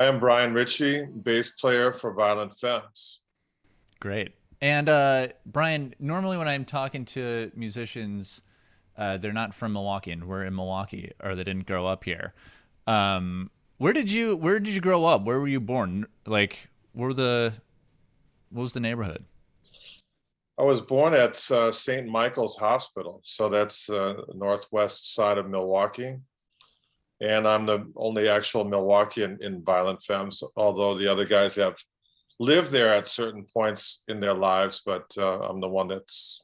I am Brian Ritchie, bass player for Violent Femmes. Great. And Brian, normally when I'm talking to musicians, they're not from Milwaukee, and we're in Milwaukee, or they didn't grow up here. Where did you grow up? Where were you born? Like, what was the neighborhood? I was born at St. Michael's Hospital, so that's northwest side of Milwaukee. And I'm the only actual Milwaukeean in Violent Femmes, although the other guys have lived there at certain points in their lives, but I'm the one that's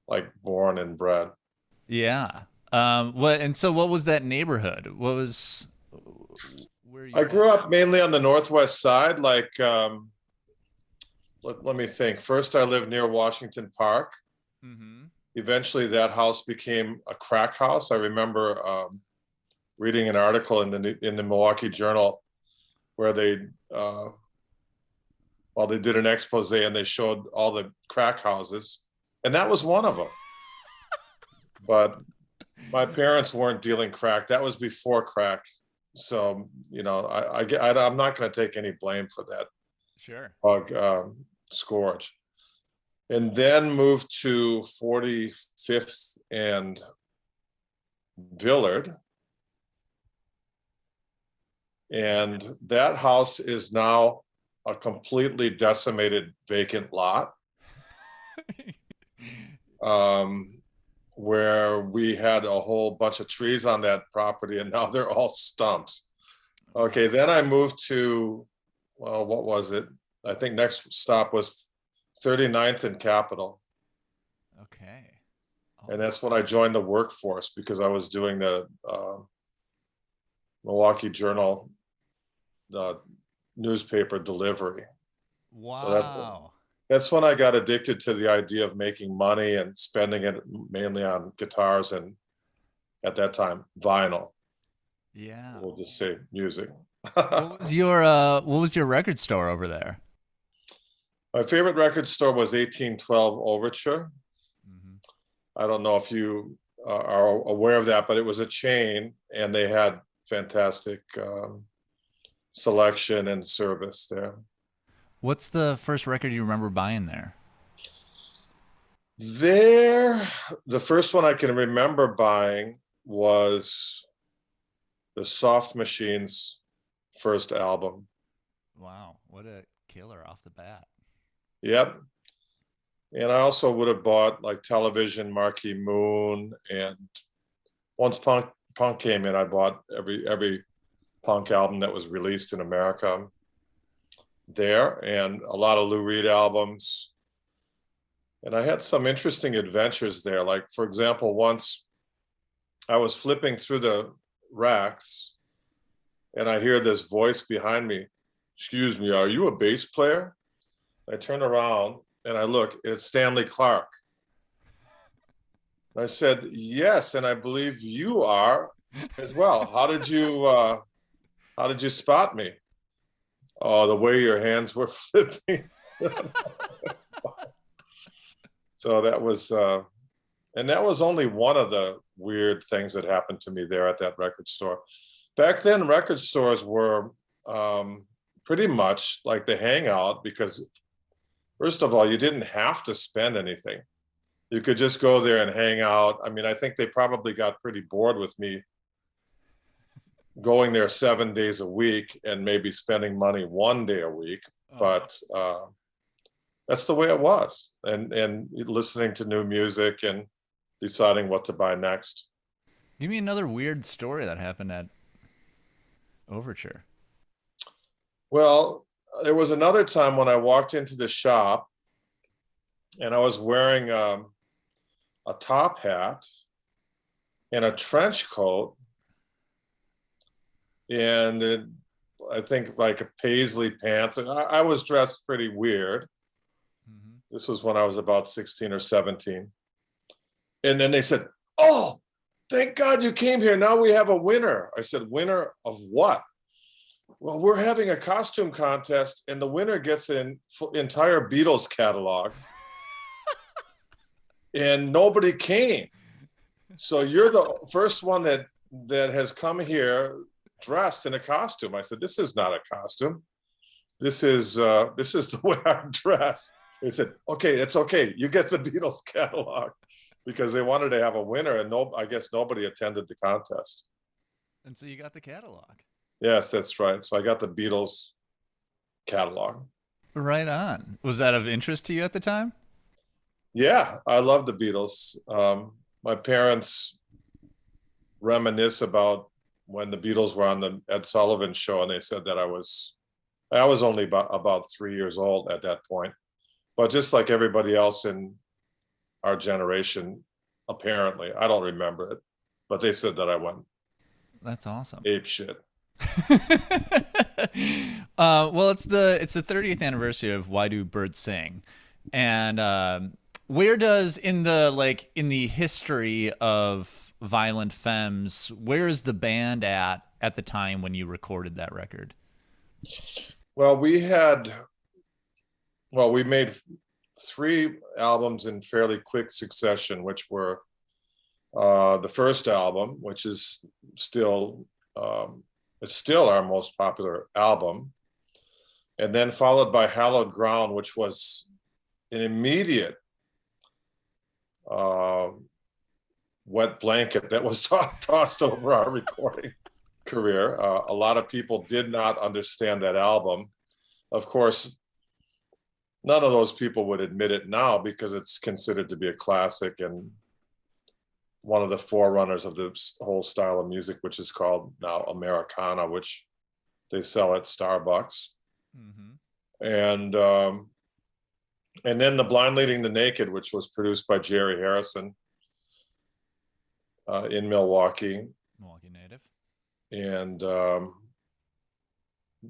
like born and bred. Yeah. What was that neighborhood? Where are you I from? grew up mainly on the northwest side, like let me think. First, I lived near Washington Park. Mm-hmm. Eventually, that house became a crack house. I remember reading an article in the Milwaukee Journal where uh, they did an expose and they showed all the crack houses, and that was one of them. But my parents weren't dealing crack. That was before crack, so I'm not going to take any blame for that Sure. bug scourge. And then moved to 45th and Villard. And that house is now a completely decimated vacant lot, um, where we had a whole bunch of trees on that property, and now they're all stumps. Okay, then I moved to, well, what was it? I think next stop was 39th and Capitol. Okay. Oh, And that's when I joined the workforce because I was doing the Milwaukee Journal newspaper delivery. So wow. that's when I got addicted to the idea of making money and spending it mainly on guitars and at that time vinyl. Yeah. We'll just say music. What was your record store over there? My favorite record store was 1812 Overture. Hmm. I don't know if you are aware of that, but it was a chain and they had fantastic selection and service there. What's the first record you remember buying there? There, the first one I can remember buying was the Soft Machines' first album. Wow, what a killer off the bat. Yep. And I also would have bought like Television, Marquee Moon, and once punk came in, I bought every punk album that was released in America there, and a lot of Lou Reed albums. And I had some interesting adventures there. Like, for example, once I was flipping through the racks and I hear this voice behind me. Excuse me, are you a bass player? I turn around and I look, it's Stanley Clark. I said, yes, and I believe you are as well. How did you spot me? Oh, the way your hands were flipping. So that was and that was only one of the weird things that happened to me there at that record store. Back then, record stores were pretty much like the hangout because, first of all, you didn't have to spend anything. You could just go there and hang out. I mean, I think they probably got pretty bored with me going there 7 days a week and maybe spending money one day a week. Oh, But that's the way it was, and listening to new music and deciding what to buy next. give me another weird story that happened at Overture. Well, there was another time when I walked into the shop and I was wearing a top hat and a trench coat and I think like a paisley pants. And I was dressed pretty weird. Hmm. This was when I was about 16 or 17. And then they said, "Oh, thank God you came here. Now we have a winner." I said, "Winner of what?" "Well, we're having a costume contest, and the winner gets an entire Beatles catalog, and nobody came. So you're the first one that has come here dressed in a costume. I said, this is not a costume. This is the way I'm dressed. They said, okay, it's okay. You get the Beatles catalog, because they wanted to have a winner, and I guess nobody attended the contest. And so you got the catalog. Yes, that's right. So I got the Beatles catalog. Right on. Was that of interest to you at the time? Yeah, I love the Beatles. My parents reminisce about when the Beatles were on the Ed Sullivan Show, and they said that I was only about 3 years old at that point. But just like everybody else in our generation, apparently, I don't remember it, but they said that I went That's awesome. ape shit. Well, it's the 30th anniversary of Why Do Birds Sing, and where does in the history of Violent Femmes, where is the band at the time when you recorded that record? Well, we made 3 albums in fairly quick succession, which were the first album, which is still it's still our most popular album, and then followed by Hallowed Ground, which was an immediate wet blanket that was tossed over our recording career. A lot of people did not understand that album. Of course, none of those people would admit it now, because it's considered to be a classic and one of the forerunners of the whole style of music, which is called now Americana, which they sell at Starbucks. Mm-hmm. And then The Blind Leading the Naked, which was produced by Jerry Harrison in Milwaukee native. And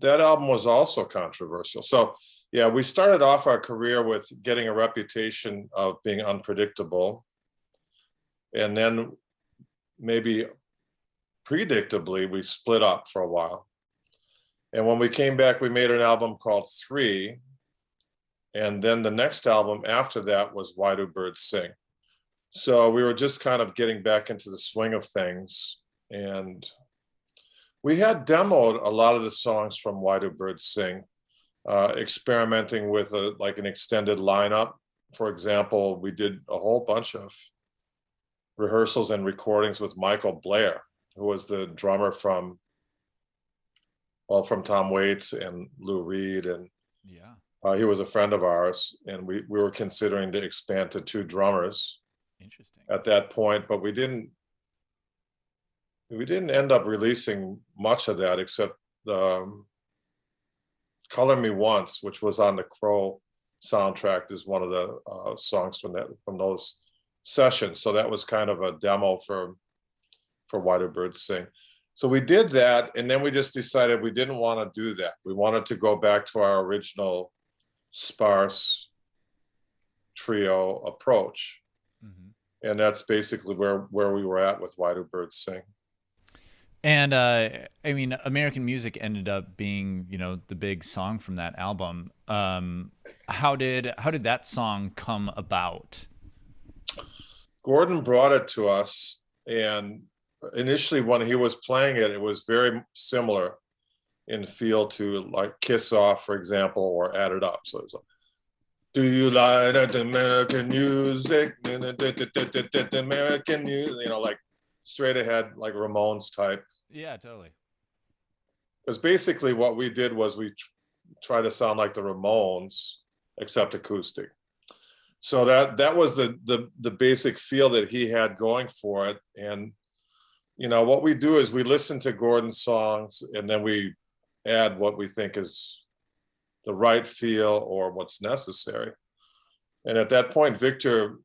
that album was also controversial. So yeah, we started off our career with getting a reputation of being unpredictable, and then maybe predictably we split up for a while. And when we came back, we made an album called 3, and then the next album after that was Why Do Birds Sing. So we were just kind of getting back into the swing of things, and we had demoed a lot of the songs from Why Do Birds Sing, experimenting with an extended lineup. For example, we did a whole bunch of rehearsals and recordings with Michael Blair, who was the drummer from Tom Waits and Lou Reed, and he was a friend of ours, and we were considering to expand to 2 drummers. Interesting. At that point, but we didn't end up releasing much of that, except Color Me Once, which was on the Crow soundtrack, is one of the songs from those sessions. So that was kind of a demo for Why Do Birds Sing. So we did that, and then we just decided we didn't want to do that. We wanted to go back to our original sparse trio approach. Mm-hmm. And that's basically where we were at with Why Do Birds Sing. And I mean, American Music ended up being, the big song from that album. How did that song come about? Gordon brought it to us, and initially when he was playing it, it was very similar in feel to like Kiss Off, for example, or Add It Up. So it was like, do you like that American music? American music, like straight ahead, like Ramones type. Yeah, totally. Because basically what we did was we try to sound like the Ramones, except acoustic. So that was the basic feel that he had going for it. And what we do is we listen to Gordon's songs, and then we add what we think is the right feel or what's necessary. And at that point, Victor,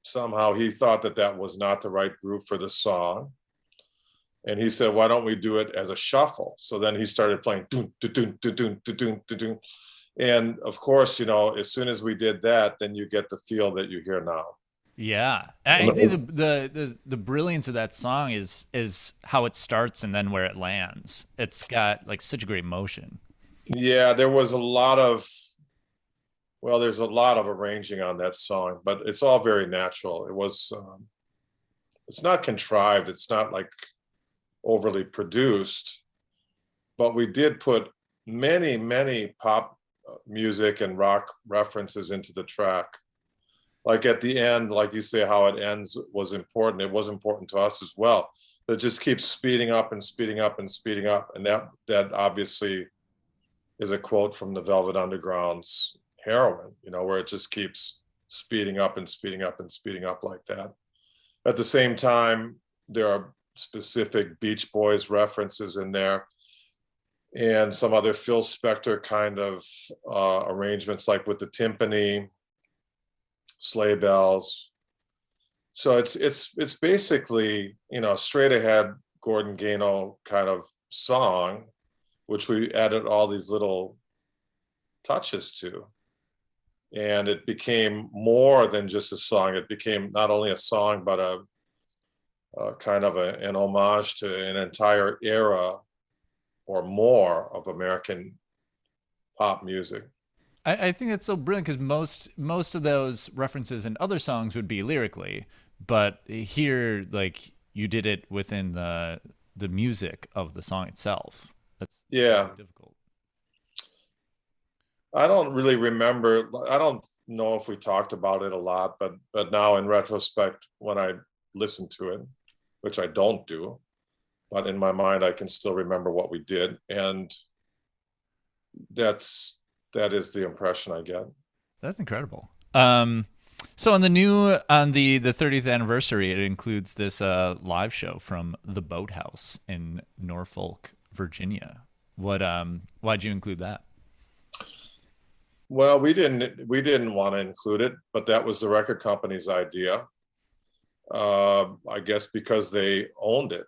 somehow he thought that was not the right groove for the song. And he said, why don't we do it as a shuffle? So then he started playing doon, doon, doon, doon, doon, doon. And of course, as soon as we did that, then you get the feel that you hear now. Yeah. I think the brilliance of that song is how it starts and then where it lands. It's got like such a great motion. Yeah, there's a lot of arranging on that song, but it's all very natural. It was, it's not contrived. It's not like overly produced, but we did put many pop music and rock references into the track. Like at the end, like you say, how it ends was important. It was important to us as well. It just keeps speeding up and speeding up and speeding up. And that obviously is a quote from the Velvet Underground's Heroin, where it just keeps speeding up and speeding up and speeding up like that. At the same time, there are specific Beach Boys references in there and some other Phil Spector kind of arrangements, like with the timpani, sleigh bells. So it's basically, straight ahead Gordon Gano kind of song, which we added all these little touches to. And it became more than just a song. It became not only a song, but a kind of an homage to an entire era or more of American pop music. I think that's so brilliant, because most of those references in other songs would be lyrically, but here, like, you did it within the music of the song itself. That's difficult. I don't really remember. I don't know if we talked about it a lot, but now in retrospect, when I listen to it, which I don't do, but in my mind, I can still remember what we did. And that is the impression I get. That's incredible. So on the 30th anniversary, it includes this live show from the Boathouse in Norfolk, Virginia. Why'd you include that? Well, we didn't want to include it, but that was the record company's idea. I guess because they owned it.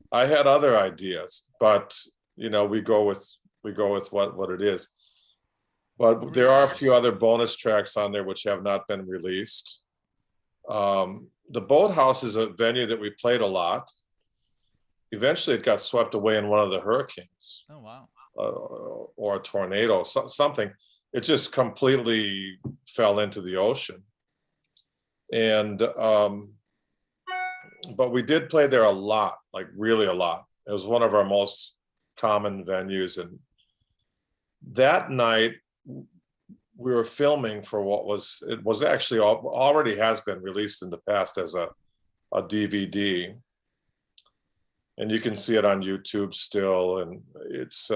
I had other ideas, but we go with what it is. But there are a few other bonus tracks on there which have not been released. The Boathouse is a venue that we played a lot. Eventually, it got swept away in one of the hurricanes. Oh, wow. Or a tornado, something. It just completely fell into the ocean. And but we did play there a lot, like really a lot. It was one of our most common venues. And that night, we were filming for it was actually already has been released in the past as a DVD. And you can see it on YouTube still. And it's,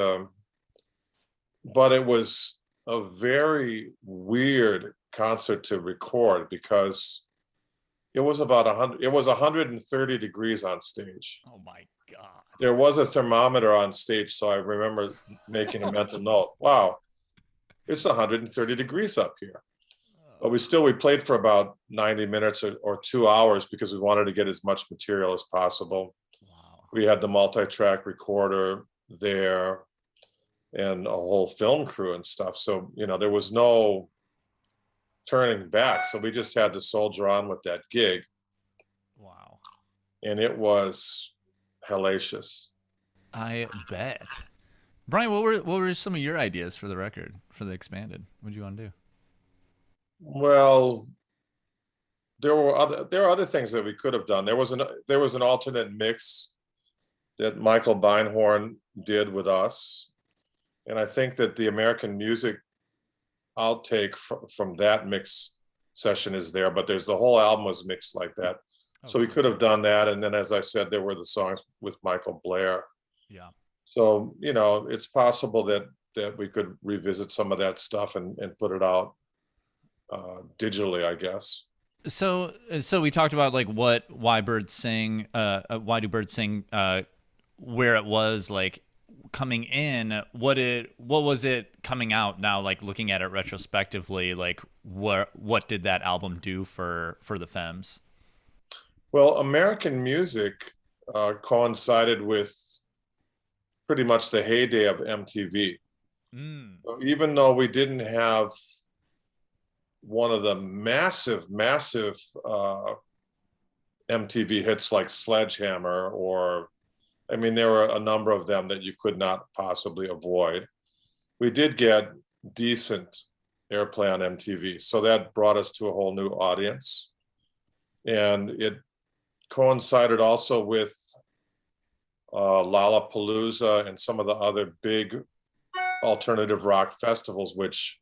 but it was a very weird concert to record because it was about 130 degrees on stage. Oh my God. There was a thermometer on stage. So I remember making a mental note. Wow, it's 130 degrees up here. But we played for about 90 minutes or 2 hours because we wanted to get as much material as possible. Wow. We had the multi-track recorder there and a whole film crew and stuff. So, there was no turning back. So we just had to soldier on with that gig. Wow. And it was hellacious. I bet. Brian, what were some of your ideas for the record, for the expanded? What did you want to do? Well, there are other things that we could have done. There was an alternate mix that Michael Beinhorn did with us. And I think that the American music outtake from that mix session is there, but the whole album was mixed like that. So we could have done that. And then, as I said, there were the songs with Michael Blair. Yeah. So, it's possible that we could revisit some of that stuff and put it out digitally, I guess. So we talked about like why birds sing, why do birds sing, where it was like coming in, what was it coming out now, like looking at it retrospectively, like what did that album do for the Femmes? Well, American music coincided with pretty much the heyday of MTV. So even though we didn't have one of the massive MTV hits like Sledgehammer, there were a number of them that you could not possibly avoid. We did get decent airplay on MTV, so that brought us to a whole new audience. And it coincided also with Lollapalooza and some of the other big alternative rock festivals, which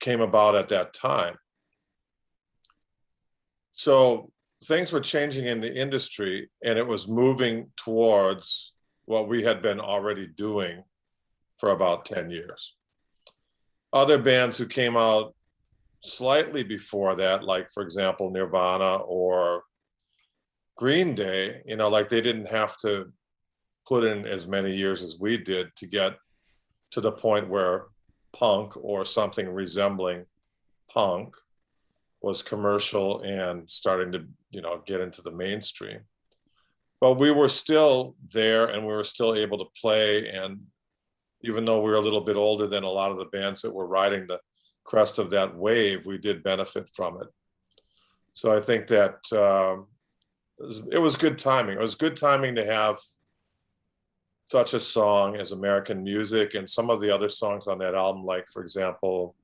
came about at that time. So things were changing in the industry, and it was moving towards what we had been already doing for about 10 years. Other bands who came out slightly before that, like, for example, Nirvana or Green Day, you know, like they didn't have to put in as many years as we did to get to the point where punk or something resembling punk was commercial and starting to, you know, get into the mainstream. But we were still there, and we were still able to play. And even though we were a little bit older than a lot of the bands that were riding the crest of that wave, we did benefit from it. So I think that it was good timing. It was good timing to have such a song as American Music, and some of the other songs on that album, like, for example,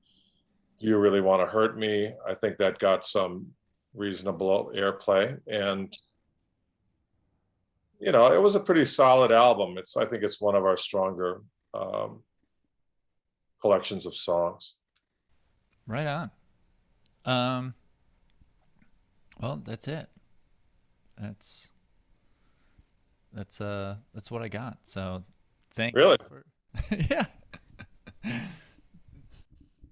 Do You Really Want to Hurt Me? I think that got some reasonable airplay. And, you know, it was a pretty solid album. I think it's one of our stronger collections of songs. Right on. Well, that's it. That's what I got. So thank Really? you for yeah.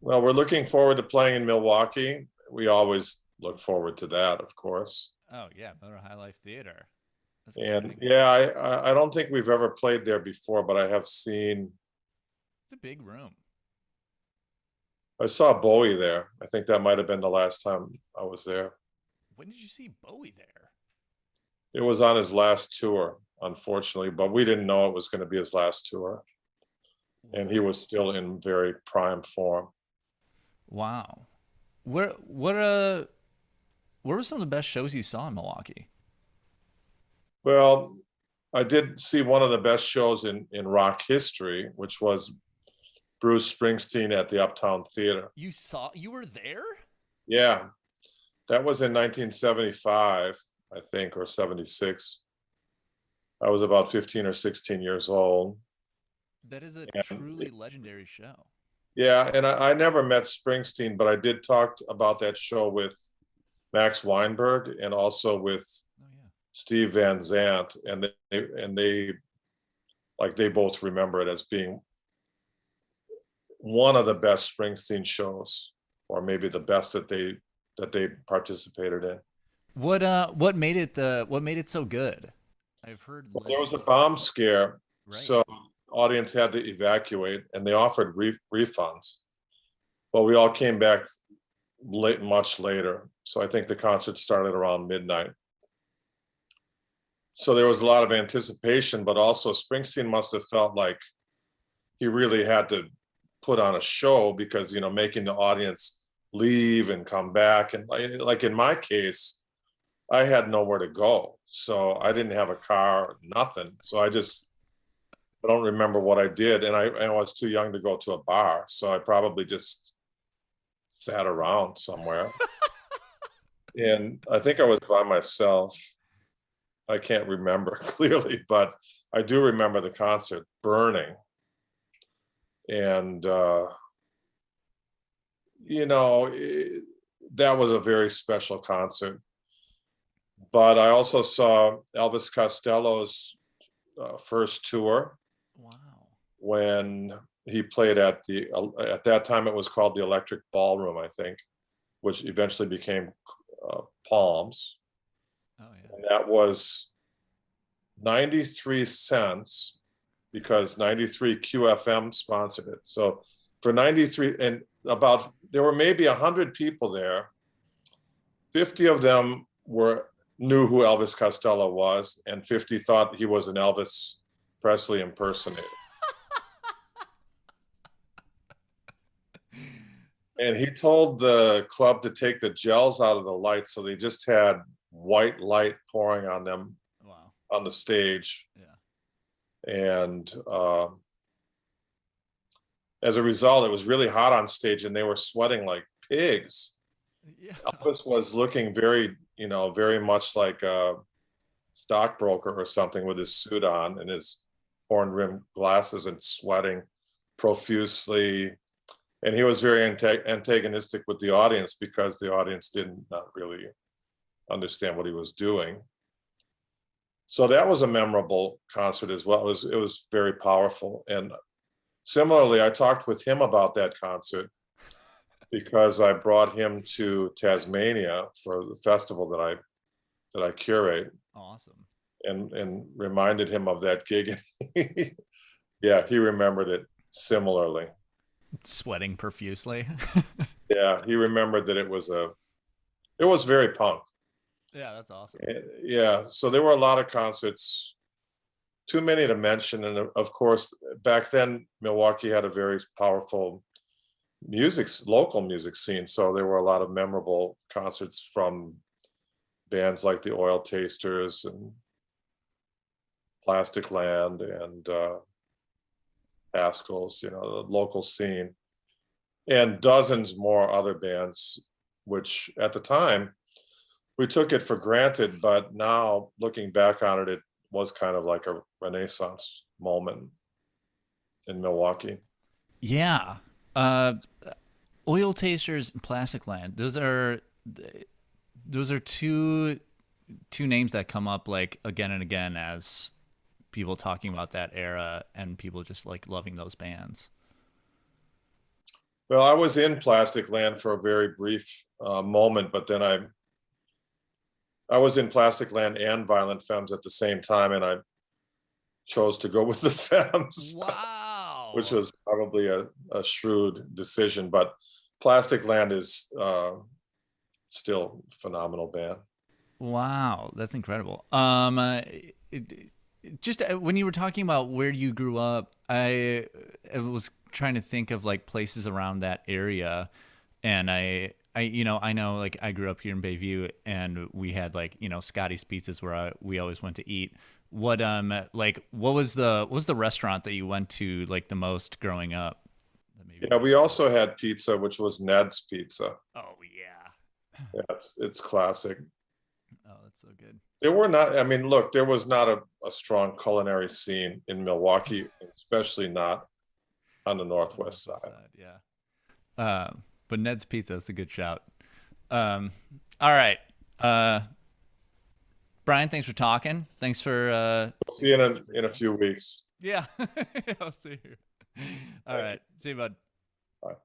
Well, we're looking forward to playing in Milwaukee. We always look forward to that, of course. Oh yeah, Motor High Life Theater. That's And exciting. yeah, I don't think we've ever played there before, but I have seen. It's a big room. I saw Bowie there. I think that might have been the last time I was there. When did you see Bowie there? It was on his last tour, unfortunately, but we didn't know it was going to be his last tour. And he was still in very prime form. Wow. What were some of the best shows you saw in Milwaukee? Well, I did see one of the best shows in rock history, which was Bruce Springsteen at the Uptown Theater. You were there? Yeah, that was in 1975, I think, or 76. I was about 15 or 16 years old. That is a And truly legendary show. yeah, and I never met Springsteen, but I did talk about that show with Max Weinberg and also with Oh yeah. Steve Van Zandt, and they both remember it as being one of the best Springsteen shows, or maybe the best that they participated in. What made it so good? I've heard Well, there was a legends. bomb scare, Right. so audience had to evacuate, and they offered refunds, but we all came back much later. So I think the concert started around midnight. So there was a lot of anticipation, but also Springsteen must have felt like he really had to put on a show, because, you know, making the audience leave and come back. And like in my case, I had nowhere to go. So I didn't have a car, nothing. So I don't remember what I did. And I was too young to go to a bar. So I probably just sat around somewhere. And I think I was by myself. I can't remember clearly, but I do remember the concert burning. And, you know, that was a very special concert. But I also saw Elvis Costello's first tour. Wow. When he played at that time it was called the Electric Ballroom, I think, which eventually became Palms. Oh yeah. And that was 93 cents, because 93 QFM sponsored it. So for 93, and there were maybe 100 people there. 50 of them knew who Elvis Costello was, and 50 thought he was an Elvis Presley impersonator. And he told the club to take the gels out of the lights, so they just had white light pouring on them. Wow. On the stage. Yeah. And as a result, it was really hot on stage, and they were sweating like pigs. Yeah. Elvis was looking very, very much like a stockbroker or something with his suit on and his horn rimmed glasses and sweating profusely. And he was very antagonistic with the audience because the audience did not really understand what he was doing. So that was a memorable concert as well. It was very powerful. And similarly, I talked with him about that concert because I brought him to Tasmania for the festival that I curate, Awesome. and reminded him of that gig. Yeah, he remembered it similarly. Sweating profusely. Yeah, he remembered that it was very punk. Yeah, that's awesome. Yeah, so there were a lot of concerts, too many to mention, and of course, back then Milwaukee had a very powerful local music scene. So there were a lot of memorable concerts from bands like the Oil Tasters and Plastic Land and Haskell's, the local scene, and dozens more other bands, which at the time we took it for granted, but now looking back on it, it was kind of like a renaissance moment in Milwaukee. Yeah. Oil Tasters and Plastic Land. Those are two names that come up like again and again as people talking about that era and people just like loving those bands. Well, I was in Plastic Land for a very brief moment, but then I was in Plastic Land and Violent Femmes at the same time, and I chose to go with the Femmes, which Wow. was probably a shrewd decision. But Plastic Land is still a phenomenal band. Wow, that's incredible. Just when you were talking about where you grew up, I was trying to think of like places around that area, and I know like I grew up here in Bayview, and we had like Scotty's Pizzas where we always went to eat. What was the restaurant that you went to like the most growing up? That maybe. Yeah, we also had pizza, which was Ned's Pizza. Oh yeah. Yeah, it's classic. Oh, that's so good. There were not, I mean, look, there was not a strong culinary scene in Milwaukee, especially not on the Northwest side. Yeah. But Ned's Pizza is a good shout. All right. Brian, thanks for talking. Thanks for. See you in a few weeks. Yeah. I'll see you. All right. See you, bud. Bye.